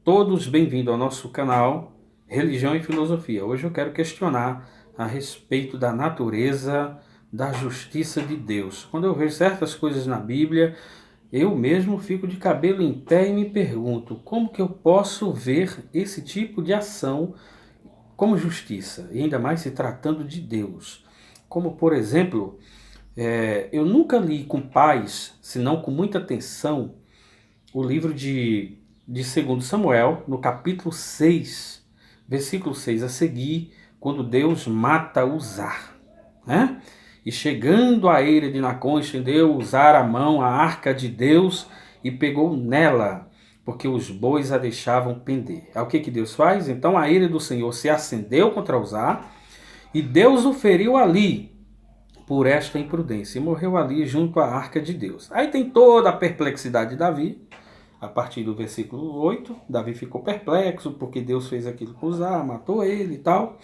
todos bem-vindos ao nosso canal Religião e Filosofia. Hoje eu quero questionar a respeito da natureza da justiça de Deus. Quando eu vejo certas coisas na Bíblia, eu mesmo fico de cabelo em pé e me pergunto como que eu posso ver esse tipo de ação como justiça, e ainda mais se tratando de Deus. Como, por exemplo, eu nunca li com paz, senão com muita atenção, o livro de 2 Samuel, no capítulo 6, versículo 6 a seguir, quando Deus mata Uzá, né? E chegando a eira de Nacon, estendeu Uzá a mão à arca de Deus e pegou nela, porque os bois a deixavam pender. Aí o que Deus faz? Então a ira do Senhor se acendeu contra Uzá, e Deus o feriu ali, por esta imprudência, e morreu ali junto à arca de Deus. Aí tem toda a perplexidade de Davi. A partir do versículo 8, Davi ficou perplexo porque Deus fez aquilo com Uzá, matou ele e tal.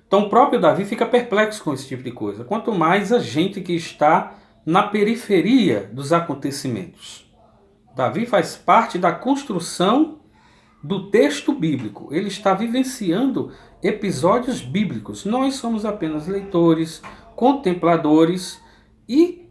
Então o próprio Davi fica perplexo com esse tipo de coisa. Quanto mais a gente que está na periferia dos acontecimentos. Davi faz parte da construção do texto bíblico. Ele está vivenciando episódios bíblicos. Nós somos apenas leitores, contempladores e,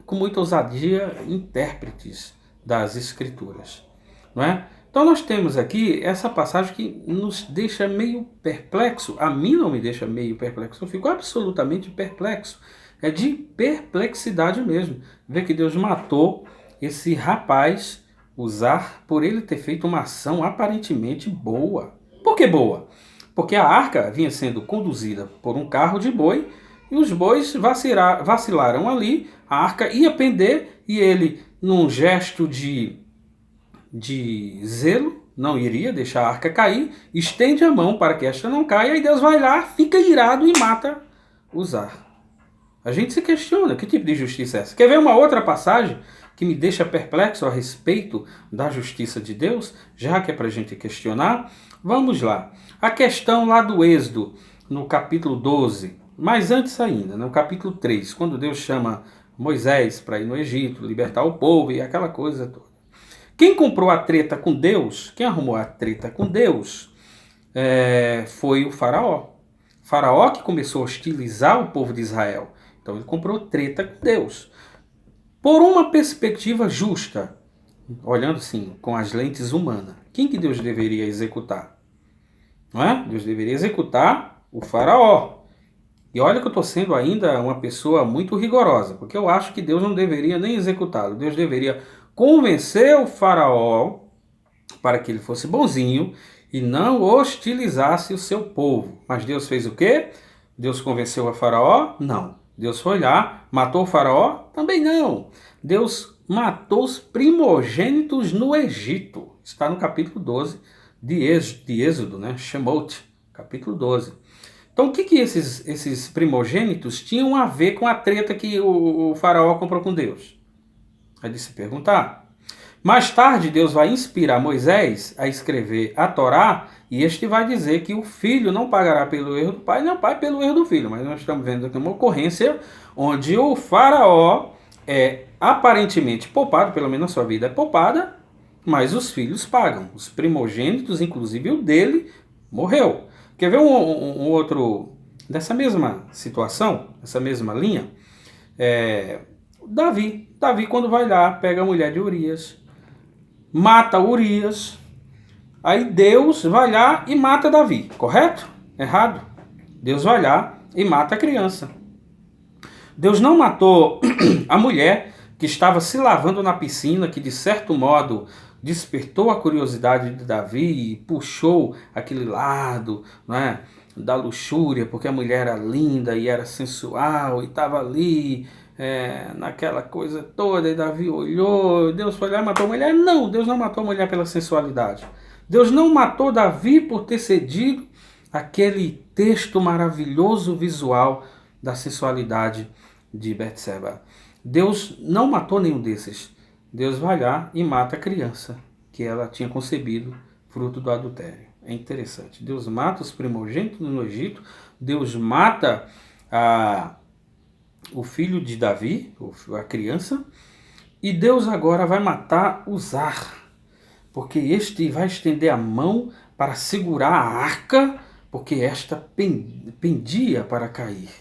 com muita ousadia, intérpretes das Escrituras, não é? Então nós temos aqui essa passagem que nos deixa meio perplexo. A mim não me deixa meio perplexo, eu fico absolutamente perplexo. É de perplexidade mesmo. Ver que Deus matou esse rapaz, Uzá, por ele ter feito uma ação aparentemente boa. Por que boa? Porque a arca vinha sendo conduzida por um carro de boi, e os bois vacilaram ali, a arca ia pender, e ele, num gesto de zelo, não iria deixar a arca cair, estende a mão para que esta não caia, e Deus vai lá, fica irado e mata Uzá. A gente se questiona, que tipo de justiça é essa? Quer ver uma outra passagem que me deixa perplexo a respeito da justiça de Deus? Já que é para a gente questionar, vamos lá. A questão lá do Êxodo, no capítulo 12, mas antes ainda, no capítulo 3, quando Deus chama Moisés para ir no Egito, libertar o povo e aquela coisa toda. Quem comprou a treta com Deus, quem arrumou a treta com Deus, foi o faraó. Faraó que começou a hostilizar o povo de Israel. Então ele comprou treta com Deus. Por uma perspectiva justa, olhando assim, com as lentes humanas, quem que Deus deveria executar? Não é? Deus deveria executar o faraó. E olha que eu estou sendo ainda uma pessoa muito rigorosa, porque eu acho que Deus não deveria nem executá-lo. Deus deveria convencer o faraó para que ele fosse bonzinho e não hostilizasse o seu povo. Mas Deus fez o quê? Deus convenceu o faraó? Não. Deus foi lá, matou o faraó? Também não. Deus matou os primogênitos no Egito. Está no capítulo 12 de Êxodo, né? Shemot, capítulo 12. Então o que esses primogênitos tinham a ver com a treta que o faraó comprou com Deus? É de se perguntar. Mais tarde, Deus vai inspirar Moisés a escrever a Torá, e este vai dizer que o filho não pagará pelo erro do pai, nem o pai pelo erro do filho. Mas nós estamos vendo aqui uma ocorrência onde o faraó é aparentemente poupado, pelo menos a sua vida é poupada, mas os filhos pagam. Os primogênitos, inclusive o dele, morreu. Quer ver um outro dessa mesma situação, essa mesma linha? Davi, quando vai lá, pega a mulher de Urias, mata Urias, aí Deus vai lá e mata Davi, correto? Errado? Deus vai lá e mata a criança. Deus não matou a mulher que estava se lavando na piscina, que de certo modo despertou a curiosidade de Davi e puxou aquele lado, né, da luxúria, porque a mulher era linda e era sensual e estava ali naquela coisa toda, e Davi olhou, Deus foi lá e matou a mulher. Não, Deus não matou a mulher pela sensualidade. Deus não matou Davi por ter cedido aquele texto maravilhoso visual da sensualidade de Betseba. Deus não matou nenhum desses. Deus vai lá e mata a criança que ela tinha concebido fruto do adultério. É interessante. Deus mata os primogênitos no Egito. Deus mata o filho de Davi, a criança. E Deus agora vai matar Uzá. porque este vai estender a mão para segurar a arca, porque esta pendia para cair.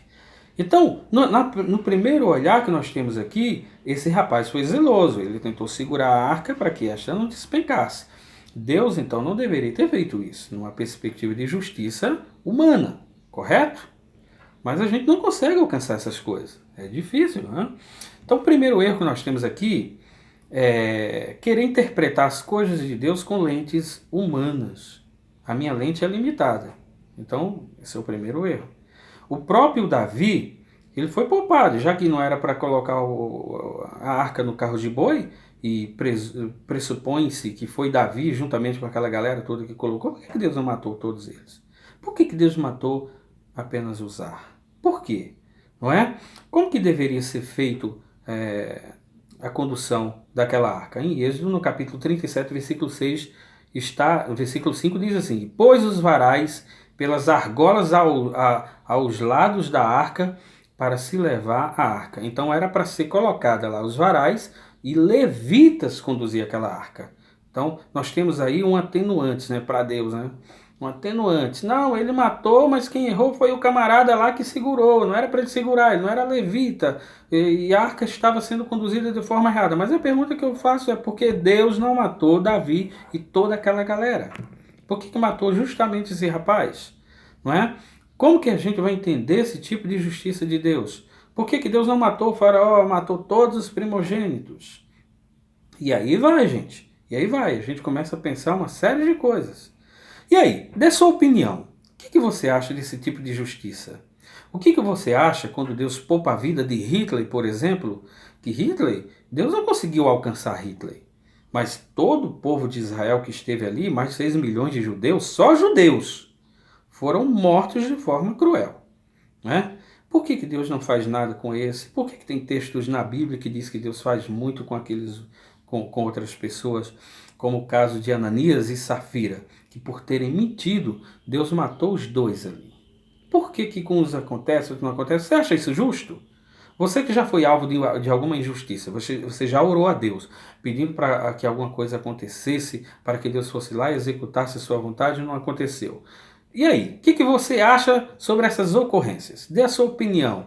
Então, no primeiro olhar que nós temos aqui, esse rapaz foi zeloso. Ele tentou segurar a arca para que esta não despencasse. Deus, então, não deveria ter feito isso, numa perspectiva de justiça humana, correto? Mas a gente não consegue alcançar essas coisas. É difícil, né? Então, o primeiro erro que nós temos aqui é querer interpretar as coisas de Deus com lentes humanas. A minha lente é limitada. Então, esse é o primeiro erro. O próprio Davi, ele foi poupado, já que não era para colocar a arca no carro de boi, e pressupõe-se que foi Davi, juntamente com aquela galera toda que colocou. Por que Deus não matou todos eles? Por que Deus matou apenas Uzar? Por quê? Não é? Como que deveria ser feito a condução daquela arca? Em Êxodo, no capítulo 37, versículo 6, o versículo 5 diz assim: pois os varais pelas argolas aos lados da arca para se levar a arca. Então era para ser colocada lá os varais e levitas conduzir aquela arca. Então nós temos aí um atenuante, né, para Deus, né? Um atenuante. Não, ele matou, mas quem errou foi o camarada lá que segurou. Não era para ele segurar, ele não era levita. E a arca estava sendo conduzida de forma errada. Mas a pergunta que eu faço é por que Deus não matou Davi e toda aquela galera? Por que matou justamente esse rapaz? Não é? Como que a gente vai entender esse tipo de justiça de Deus? Por que Deus não matou o faraó, matou todos os primogênitos? E aí vai, gente. E aí vai. A gente começa a pensar uma série de coisas. E aí, dê sua opinião. O que você acha desse tipo de justiça? O que você acha quando Deus poupa a vida de Hitler, por exemplo? Que Hitler, Deus não conseguiu alcançar Hitler. Mas todo o povo de Israel que esteve ali, mais de 6 milhões de judeus, só judeus, foram mortos de forma cruel. Né? Por que Deus não faz nada com esse? Por que tem textos na Bíblia que diz que Deus faz muito com com outras pessoas, como o caso de Ananias e Safira, que por terem mentido, Deus matou os dois ali. Por que com uns acontece, outros não acontece? Você acha isso justo? Você que já foi alvo de alguma injustiça, você já orou a Deus, pedindo para que alguma coisa acontecesse, para que Deus fosse lá e executasse a sua vontade, e não aconteceu. E aí, o que você acha sobre essas ocorrências? Dê a sua opinião.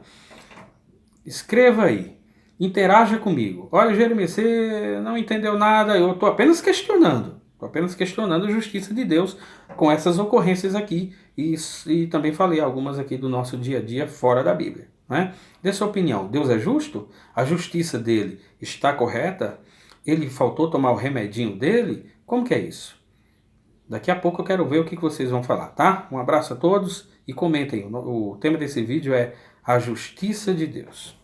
Escreva aí. Interaja comigo. Olha, Jeremias, você não entendeu nada, eu estou apenas questionando. Estou apenas questionando a justiça de Deus com essas ocorrências aqui. E também falei algumas aqui do nosso dia a dia fora da Bíblia. Né? Dê sua opinião. Deus é justo? A justiça dele está correta? Ele faltou tomar o remedinho dele? Como que é isso? Daqui a pouco eu quero ver o que vocês vão falar, tá? Um abraço a todos e comentem. O tema desse vídeo é a justiça de Deus.